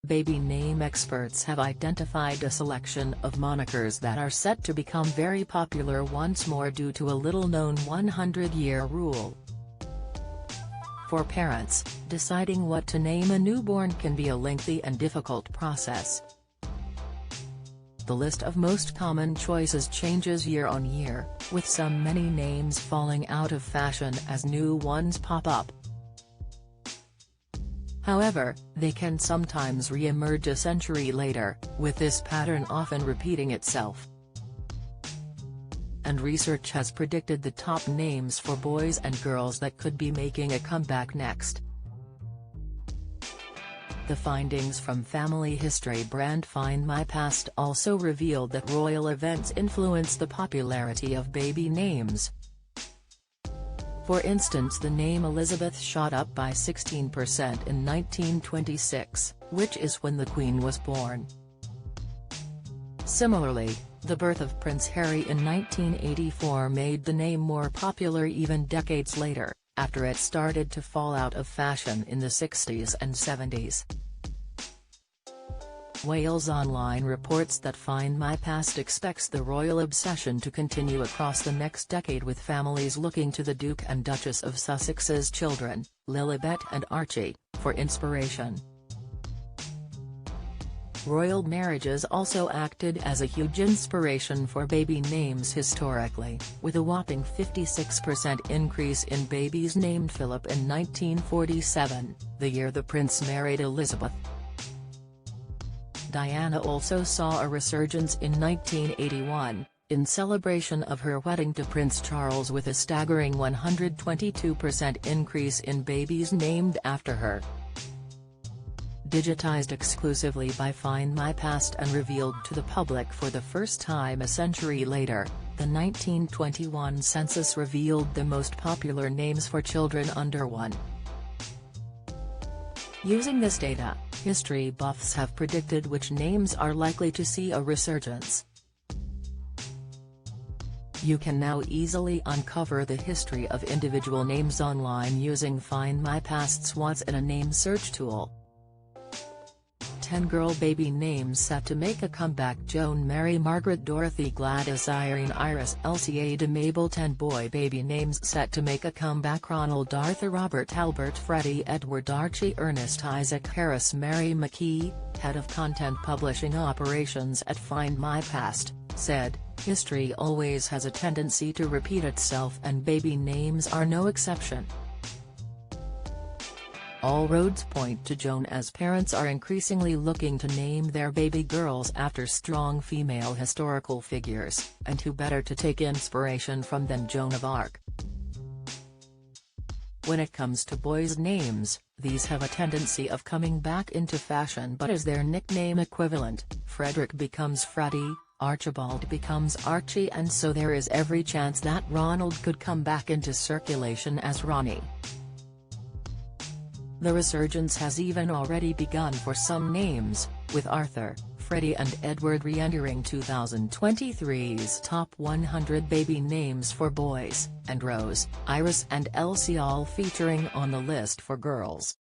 baby name experts have identified a selection of monikers that are set to become very popular once more due to a little-known 100-year rule. For parents, deciding what to name a newborn can be a lengthy and difficult process. The list of most common choices changes year on year, with many names falling out of fashion as new ones pop up. However, they can sometimes re-emerge a century later, with this pattern often repeating itself. And research has predicted the top names for boys and girls that could be making a comeback next. The findings from family history brand Find My Past also revealed that royal events influence the popularity of baby names. For instance, the name Elizabeth shot up by 16% in 1926, which is when the Queen was born. Similarly, the birth of Prince Harry in 1984 made the name more popular even decades later, after it started to fall out of fashion in the 60s and 70s. Wales Online reports that Find My Past expects the royal obsession to continue across the next decade, with families looking to the Duke and Duchess of Sussex's children, Lilibet and Archie, for inspiration. Royal marriages also acted as a huge inspiration for baby names historically, with a whopping 56% increase in babies named Philip in 1947, the year the prince married Elizabeth. Diana also saw a resurgence in 1981, in celebration of her wedding to Prince Charles, with a staggering 122% increase in babies named after her. Digitized exclusively by Find My Past and revealed to the public for the first time a century later, the 1921 census revealed the most popular names for children under 1. Using this data, history buffs have predicted which names are likely to see a resurgence. You can now easily uncover the history of individual names online using Find My Past's What's in a Name search tool. 10 girl baby names set to make a comeback: Joan, Mary, Margaret, Dorothy, Gladys, Irene, Iris, Elsie, Ada, Mabel. 10 boy baby names set to make a comeback: Ronald, Arthur, Robert, Albert, Freddie, Edward, Archie, Ernest, Isaac, Harris, Mary McKee, head of content publishing operations at Find My Past, said, "History always has a tendency to repeat itself, and baby names are no exception. All roads point to Joan, as parents are increasingly looking to name their baby girls after strong female historical figures, and who better to take inspiration from than Joan of Arc." When it comes to boys' names, these have a tendency of coming back into fashion, but as their nickname equivalent, Frederick becomes Freddie, Archibald becomes Archie, and so there is every chance that Ronald could come back into circulation as Ronnie. The resurgence has even already begun for some names, with Arthur, Freddie and Edward re-entering 2023's top 100 baby names for boys, and Rose, Iris and Elsie all featuring on the list for girls.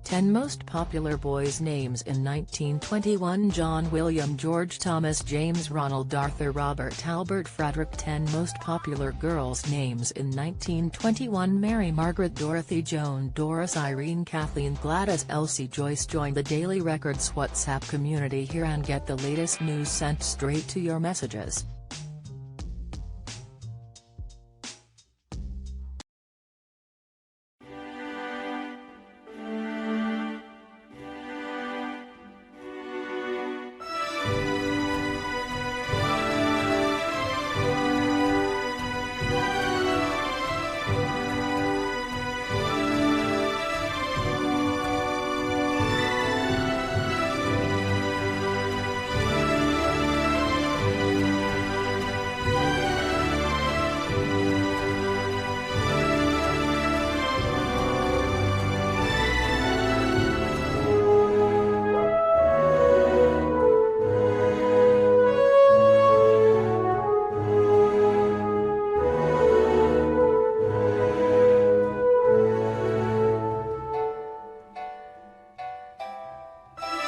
10 most popular boys' names in 1921: John, William, George, Thomas, James, Ronald, Arthur, Robert, Albert, Frederick. 10 most popular girls' names in 1921: Mary, Margaret, Dorothy, Joan, Doris, Irene, Kathleen, Gladys, Elsie, Joyce. Join the Daily Records WhatsApp community here and get the latest news sent straight to your messages.